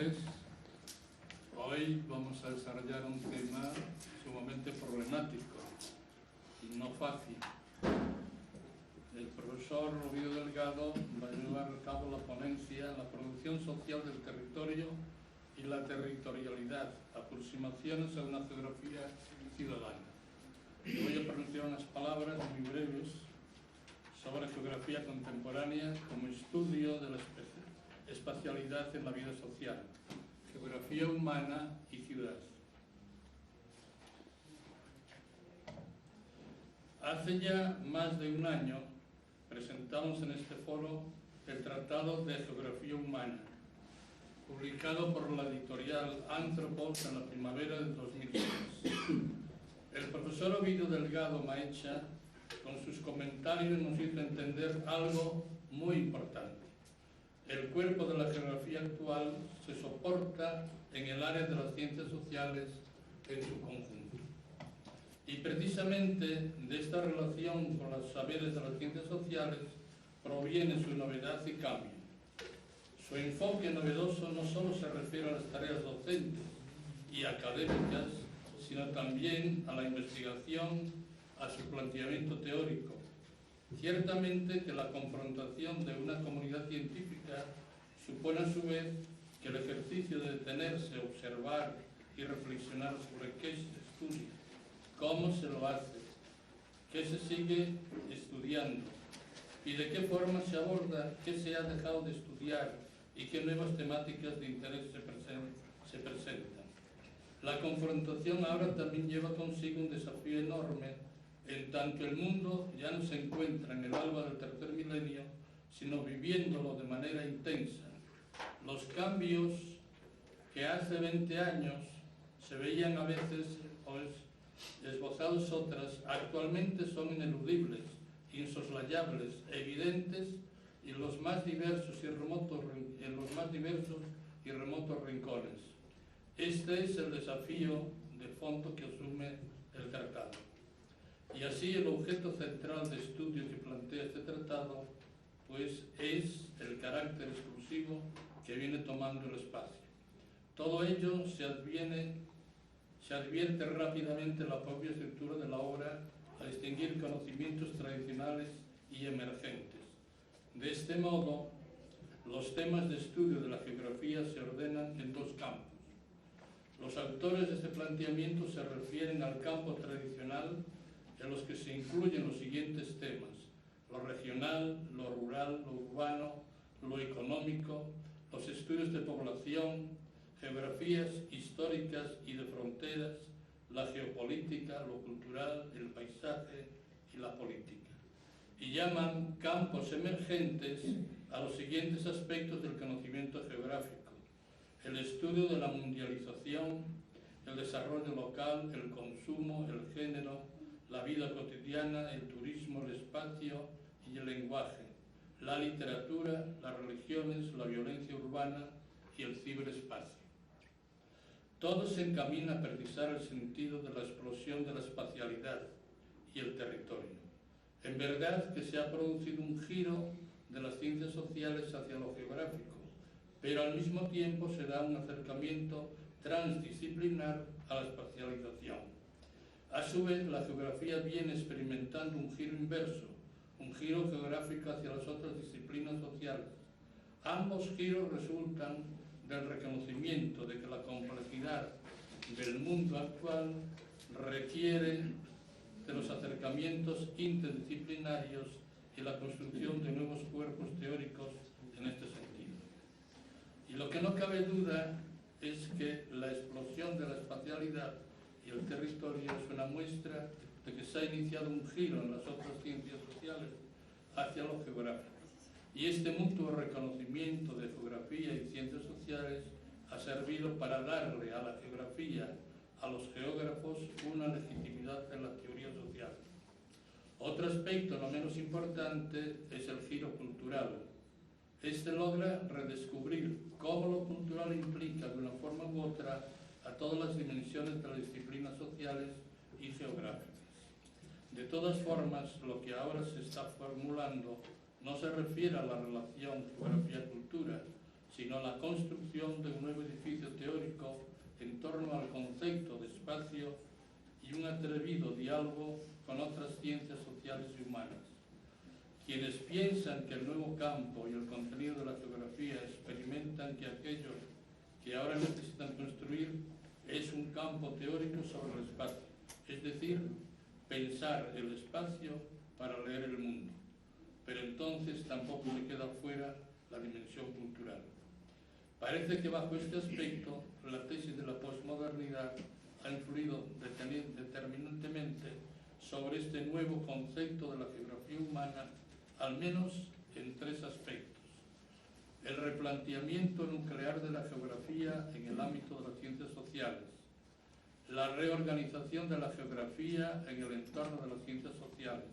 tardes. Hoy vamos a desarrollar un tema sumamente problemático y no fácil. El profesor Ovidio Delgado va a llevar a cabo la ponencia La producción social del territorio y la territorialidad, aproximaciones a una geografía ciudadana. Voy a pronunciar unas palabras muy breves sobre geografía contemporánea como estudio de la espacialidad en la vida social, geografía humana y ciudad. Hace ya más de un año presentamos en este foro el Tratado de Geografía Humana, publicado por la editorial Anthropos en la primavera del 2006. El profesor Ovidio Delgado Maecha, con sus comentarios, nos hizo entender algo muy importante. El cuerpo de la geografía actual se soporta en el área de las ciencias sociales en su conjunto. Y precisamente de esta relación con los saberes de las ciencias sociales proviene su novedad y cambio. Su enfoque novedoso no solo se refiere a las tareas docentes y académicas, sino también a la investigación, a su planteamiento teórico. Ciertamente que la confrontación de una comunidad científica supone a su vez que el ejercicio de detenerse, observar y reflexionar sobre qué se estudia, cómo se lo hace, qué se sigue estudiando y de qué forma se aborda, qué se ha dejado de estudiar y qué nuevas temáticas de interés se presentan. La confrontación ahora también lleva consigo un desafío enorme, en tanto el mundo ya no se encuentra en el alba del tercer milenio, sino viviéndolo de manera intensa. Los cambios que hace 20 años se veían a veces esbozados otras, actualmente son ineludibles, insoslayables, evidentes y en los más diversos y remotos rincones. Este es el desafío de fondo que asume el tratado. Y así el objeto central de estudio que plantea este tratado pues es el carácter exclusivo que viene tomando el espacio. Todo ello se advierte rápidamente en la propia estructura de la obra a distinguir conocimientos tradicionales y emergentes. De este modo, los temas de estudio de la geografía se ordenan en dos campos. Los autores de este planteamiento se refieren al campo tradicional, en los que se incluyen los siguientes temas: lo regional, lo rural, lo urbano, lo económico, los estudios de población, geografías históricas y de fronteras, la geopolítica, lo cultural, el paisaje y la política. Y llaman campos emergentes a los siguientes aspectos del conocimiento geográfico: el estudio de la mundialización, el desarrollo local, el consumo, el género, la vida cotidiana, el turismo, el espacio y el lenguaje, la literatura, las religiones, la violencia urbana y el ciberespacio. Todo se encamina a precisar el sentido de la explosión de la espacialidad y el territorio. En verdad que se ha producido un giro de las ciencias sociales hacia lo geográfico, pero al mismo tiempo se da un acercamiento transdisciplinar a la espacialización. A su vez, la geografía viene experimentando un giro inverso, un giro geográfico hacia las otras disciplinas sociales. Ambos giros resultan del reconocimiento de que la complejidad del mundo actual requiere de los acercamientos interdisciplinarios y la construcción de nuevos cuerpos teóricos en este sentido. Y lo que no cabe duda es que la explosión de la espacialidad y el territorio es una muestra de que se ha iniciado un giro en las otras ciencias sociales hacia lo geográfico. Y este mutuo reconocimiento de geografía y ciencias sociales ha servido para darle a la geografía, a los geógrafos, una legitimidad en la teoría social. Otro aspecto no menos importante es el giro cultural. Este logra redescubrir cómo lo cultural implica de una forma u otra a todas las dimensiones de las disciplinas sociales y geográficas. De todas formas, lo que ahora se está formulando no se refiere a la relación geografía-cultura, sino la construcción de un nuevo edificio teórico en torno al concepto de espacio y un atrevido diálogo con otras ciencias sociales y humanas. Quienes piensan que el nuevo campo y el contenido de la geografía experimentan que aquello que ahora necesitan construir es un campo teórico sobre el espacio, es decir, pensar el espacio para leer el mundo. Pero entonces tampoco se queda fuera la dimensión cultural. Parece que bajo este aspecto la tesis de la posmodernidad ha influido determinantemente sobre este nuevo concepto de la geografía humana, al menos en tres aspectos. El replanteamiento nuclear de la geografía en el ámbito de las ciencias sociales, la reorganización de la geografía en el entorno de las ciencias sociales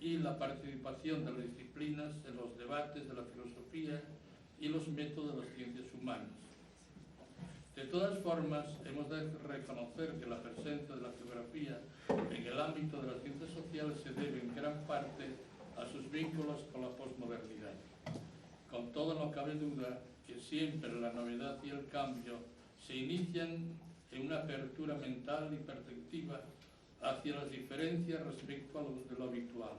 y la participación de las disciplinas en los debates de la filosofía y los métodos de las ciencias humanas. De todas formas, hemos de reconocer que la presencia de la geografía en el ámbito de las ciencias sociales se debe en gran parte a sus vínculos con la posmodernidad. Con todo, no cabe duda que siempre la novedad y el cambio se inician en una apertura mental y perspectiva hacia las diferencias respecto a de lo habitual.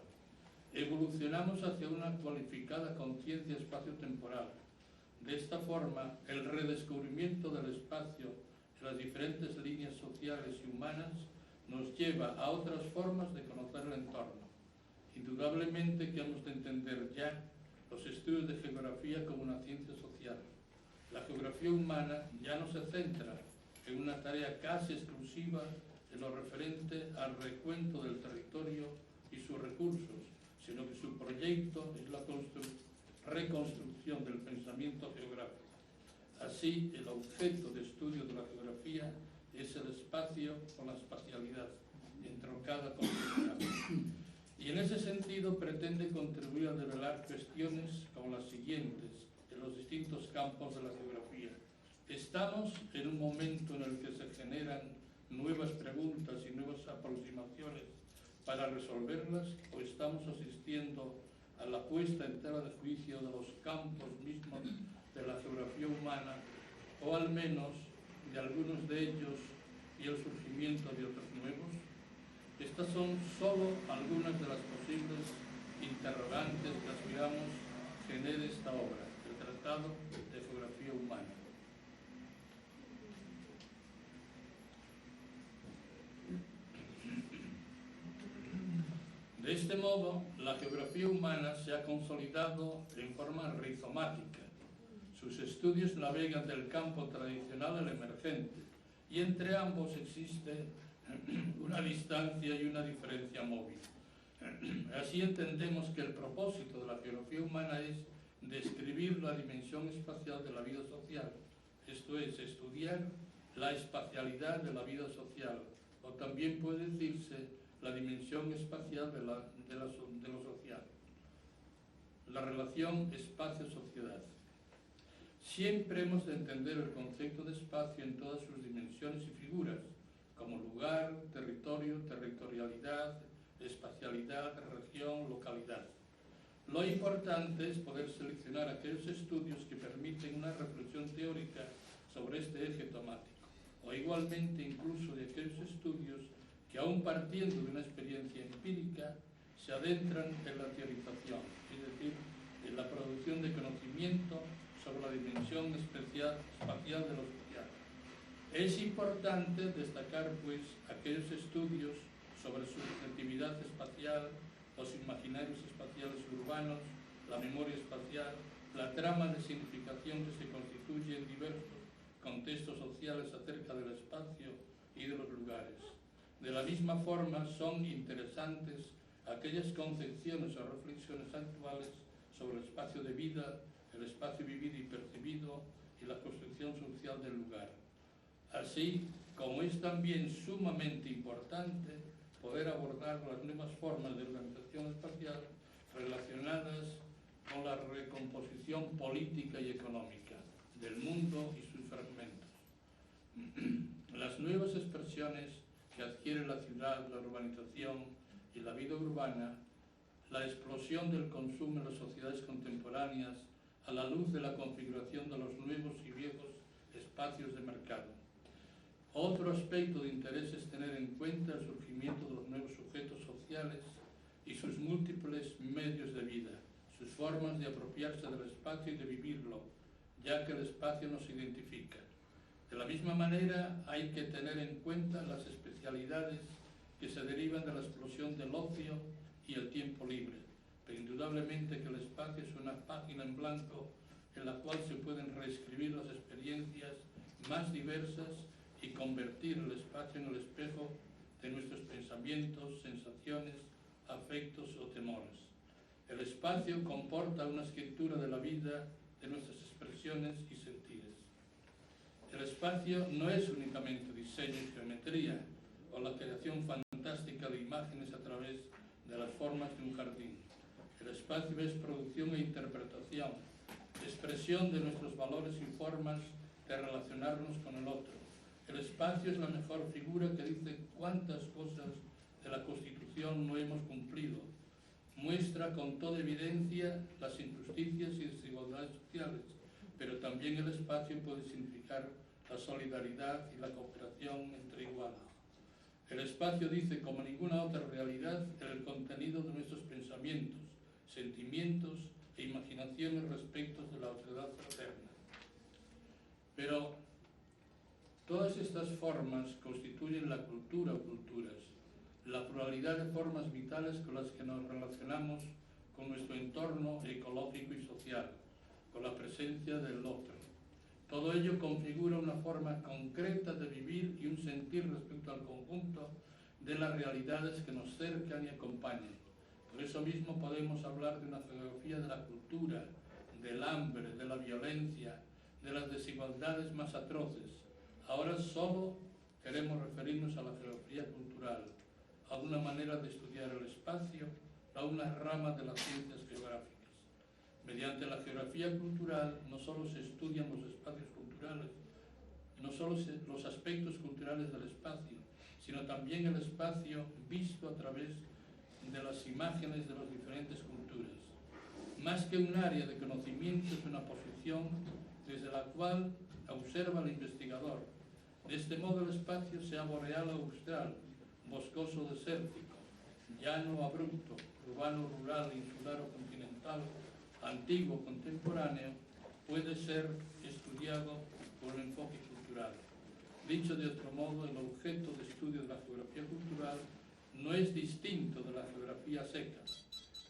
Evolucionamos hacia una cualificada conciencia espacio-temporal. De esta forma, el redescubrimiento del espacio en las diferentes líneas sociales y humanas nos lleva a otras formas de conocer el entorno. Indudablemente que hemos de entender ya los estudios de geografía como una ciencia social. La geografía humana ya no se centra en una tarea casi exclusiva en lo referente al recuento del territorio y sus recursos, sino que su proyecto es la reconstrucción del pensamiento geográfico. Así, el objeto de estudio de la geografía es el espacio o la espacialidad, entroncada con el espacio. Y en ese sentido pretende contribuir a develar cuestiones como las siguientes en los distintos campos de la geografía. ¿Estamos en un momento en el que se generan nuevas preguntas y nuevas aproximaciones para resolverlas, o estamos asistiendo a la puesta en tela de juicio de los campos mismos de la geografía humana, o al menos de algunos de ellos, y el surgimiento de otros nuevos? Estas son solo algunas de las posibles interrogantes que aspiramos genere esta obra, el Tratado de Geografía Humana. De este modo, la geografía humana se ha consolidado en forma rizomática. Sus estudios navegan del campo tradicional al emergente, y entre ambos existe una distancia y una diferencia móvil. Así entendemos que el propósito de la geografía humana es describir la dimensión espacial de la vida social, esto es, estudiar la espacialidad de la vida social, o también puede decirse la dimensión espacial de lo social, la relación espacio-sociedad. Siempre hemos de entender el concepto de espacio en todas sus dimensiones y figuras, como lugar, territorio, territorialidad, espacialidad, región, localidad. Lo importante es poder seleccionar aquellos estudios que permiten una reflexión teórica sobre este eje temático, o igualmente incluso de aquellos estudios que, aun partiendo de una experiencia empírica, se adentran en la teorización, es decir, en la producción de conocimiento sobre la dimensión espacial de lo social. Es importante destacar, pues, aquellos estudios sobre su subjetividad espacial, los imaginarios espaciales urbanos, la memoria espacial, la trama de significación que se constituye en diversos contextos sociales acerca del espacio y de los lugares. De la misma forma, son interesantes aquellas concepciones o reflexiones actuales sobre el espacio de vida, el espacio vivido y percibido y la construcción social del lugar. Así como es también sumamente importante poder abordar las nuevas formas de organización espacial relacionadas con la recomposición política y económica del mundo y sus fragmentos. Las nuevas expresiones que adquiere la ciudad, la urbanización y la vida urbana, la explosión del consumo en las sociedades contemporáneas, a la luz de la configuración de los nuevos y viejos espacios de mercado. Otro aspecto de interés es tener en cuenta el surgimiento de los nuevos sujetos sociales y sus múltiples medios de vida, sus formas de apropiarse del espacio y de vivirlo, ya que el espacio nos identifica. De la misma manera, hay que tener en cuenta las especialidades que se derivan de la explosión del ocio y el tiempo libre, pero indudablemente que el espacio es una página en blanco en la cual se pueden reescribir las experiencias más diversas y convertir el espacio en el espejo de nuestros pensamientos, sensaciones, afectos o temores. El espacio comporta una escritura de la vida, de nuestras expresiones y sentires. El espacio no es únicamente diseño y geometría o la creación fantástica de imágenes a través de las formas de un jardín. El espacio es producción e interpretación, expresión de nuestros valores y formas de relacionarnos con el otro. El espacio es la mejor figura que dice cuántas cosas de la Constitución no hemos cumplido. Muestra con toda evidencia las injusticias y desigualdades sociales, pero también el espacio puede significar la solidaridad y la cooperación entre iguales. El espacio dice, como ninguna otra realidad, el contenido de nuestros pensamientos, sentimientos e imaginaciones respecto de la sociedad fraterna. Pero todas estas formas constituyen la cultura o culturas, la pluralidad de formas vitales con las que nos relacionamos con nuestro entorno ecológico y social, con la presencia del otro. Todo ello configura una forma concreta de vivir y un sentir respecto al conjunto de las realidades que nos cercan y acompañan. Por eso mismo podemos hablar de una geografía de la cultura, del hambre, de la violencia, de las desigualdades más atroces. Ahora solo queremos referirnos a la geografía cultural, a una manera de estudiar el espacio, a una rama de las ciencias geográficas. Mediante la geografía cultural no solo se estudian los espacios culturales, no solo los aspectos culturales del espacio, sino también el espacio visto a través de las imágenes de las diferentes culturas. Más que un área de conocimiento, es una posición desde la cual observa el investigador. De este modo el espacio sea boreal o austral, boscoso o desértico, llano o abrupto, urbano, rural, insular o continental, antiguo o contemporáneo, puede ser estudiado por un enfoque cultural. Dicho de otro modo, el objeto de estudio de la geografía cultural no es distinto de la geografía seca,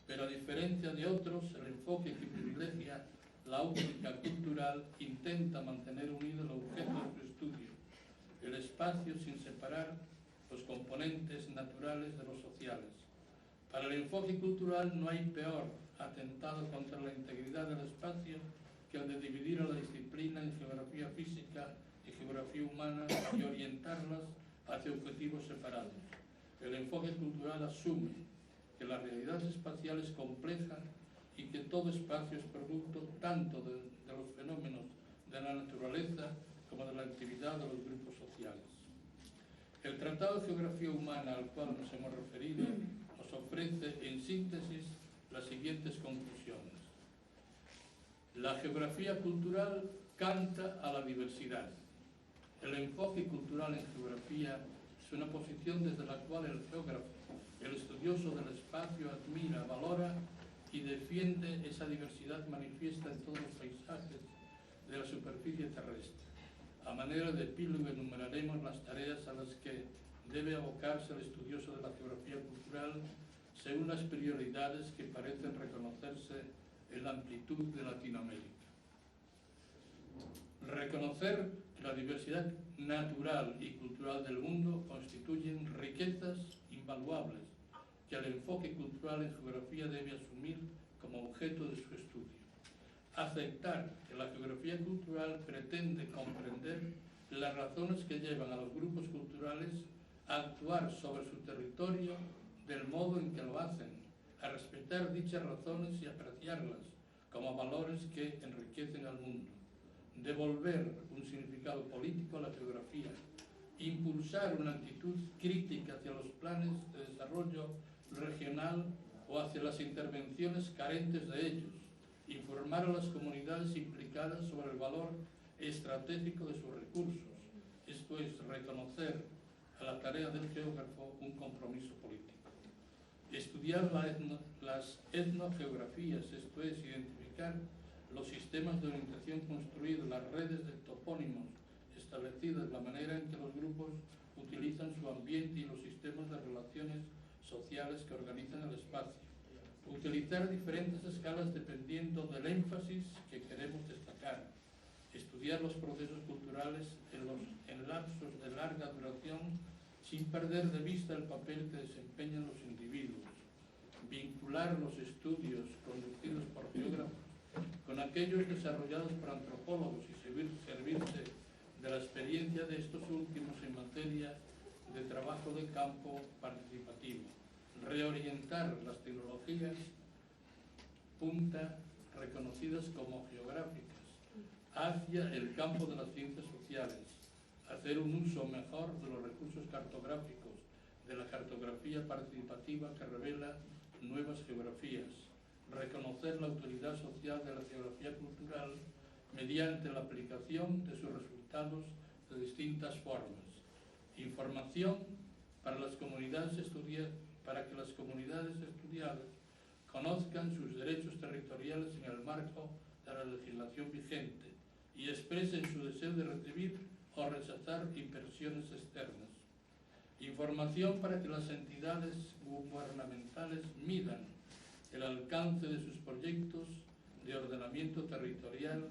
pero a diferencia de otros, el enfoque que privilegia la óptica cultural intenta mantener unido el objeto de su estudio, el espacio sin separar los componentes naturales de los sociales. Para el enfoque cultural no hay peor atentado contra la integridad del espacio que el de dividir a la disciplina en geografía física y geografía humana y orientarlas hacia objetivos separados. El enfoque cultural asume que la realidad espacial es compleja y que todo espacio es producto tanto de los fenómenos de la naturaleza como de la actividad de los grupos sociales. El Tratado de Geografía Humana al cual nos hemos referido nos ofrece en síntesis las siguientes conclusiones. La geografía cultural canta a la diversidad. El enfoque cultural en geografía es una posición desde la cual el geógrafo, el estudioso del espacio, admira, valora y defiende esa diversidad manifiesta en todos los paisajes de la superficie terrestre. A manera de epílogo enumeraremos las tareas a las que debe abocarse el estudioso de la geografía cultural según las prioridades que parecen reconocerse en la amplitud de Latinoamérica. Reconocer que la diversidad natural y cultural del mundo constituyen riquezas invaluables que el enfoque cultural en geografía debe asumir como objeto de su estudio. Aceptar que la geografía cultural pretende comprender las razones que llevan a los grupos culturales a actuar sobre su territorio del modo en que lo hacen, a respetar dichas razones y apreciarlas como valores que enriquecen al mundo. Devolver un significado político a la geografía, impulsar una actitud crítica hacia los planes de desarrollo regional o hacia las intervenciones carentes de ellos, informar a las comunidades implicadas sobre el valor estratégico de sus recursos, esto es, reconocer a la tarea del geógrafo un compromiso político. Estudiar las etnogeografías, esto es, identificar los sistemas de orientación construidos, las redes de topónimos establecidas, la manera en que los grupos utilizan su ambiente y los sistemas de relaciones sociales que organizan el espacio. Utilizar diferentes escalas dependiendo del énfasis que queremos destacar. Estudiar los procesos culturales en lapsos de larga duración sin perder de vista el papel que desempeñan los individuos. Vincular los estudios conducidos por geógrafos con aquellos desarrollados por antropólogos y servirse de la experiencia de estos últimos en materia de trabajo de campo participativo. Reorientar las tecnologías punta reconocidas como geográficas hacia el campo de las ciencias sociales, hacer un uso mejor de los recursos cartográficos, de la cartografía participativa que revela nuevas geografías, reconocer la utilidad social de la geografía cultural mediante la aplicación de sus resultados de distintas formas, información para que las comunidades estudiadas conozcan sus derechos territoriales en el marco de la legislación vigente y expresen su deseo de recibir o rechazar inversiones externas. Información para que las entidades gubernamentales midan el alcance de sus proyectos de ordenamiento territorial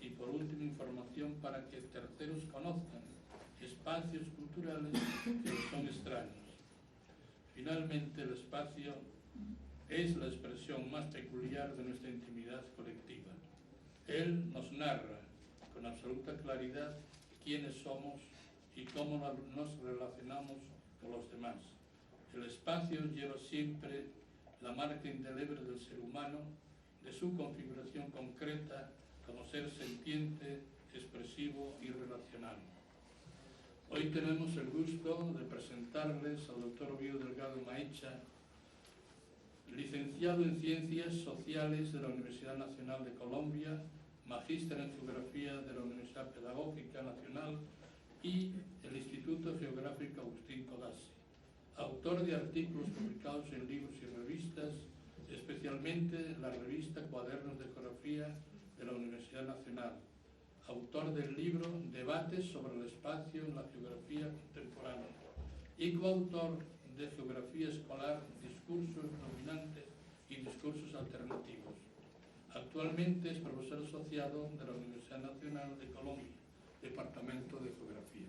y, por último, información para que terceros conozcan espacios culturales que les son extraños. Finalmente, el espacio es la expresión más peculiar de nuestra intimidad colectiva. Él nos narra con absoluta claridad quiénes somos y cómo nos relacionamos con los demás. El espacio lleva siempre la marca indeleble del ser humano, de su configuración concreta como ser sintiente, expresivo y relacional. Hoy tenemos el gusto de presentarles al doctor Oviedo Delgado Maecha, licenciado en Ciencias Sociales de la Universidad Nacional de Colombia, magíster en Geografía de la Universidad Pedagógica Nacional y el Instituto Geográfico Agustín Codazzi, autor de artículos publicados en libros y revistas, especialmente la revista Cuadernos de Geografía de la Universidad Nacional, autor del libro Debates sobre el espacio en la geografía contemporánea y coautor de Geografía Escolar, Discursos Dominantes y Discursos Alternativos. Actualmente es profesor asociado de la Universidad Nacional de Colombia, Departamento de Geografía.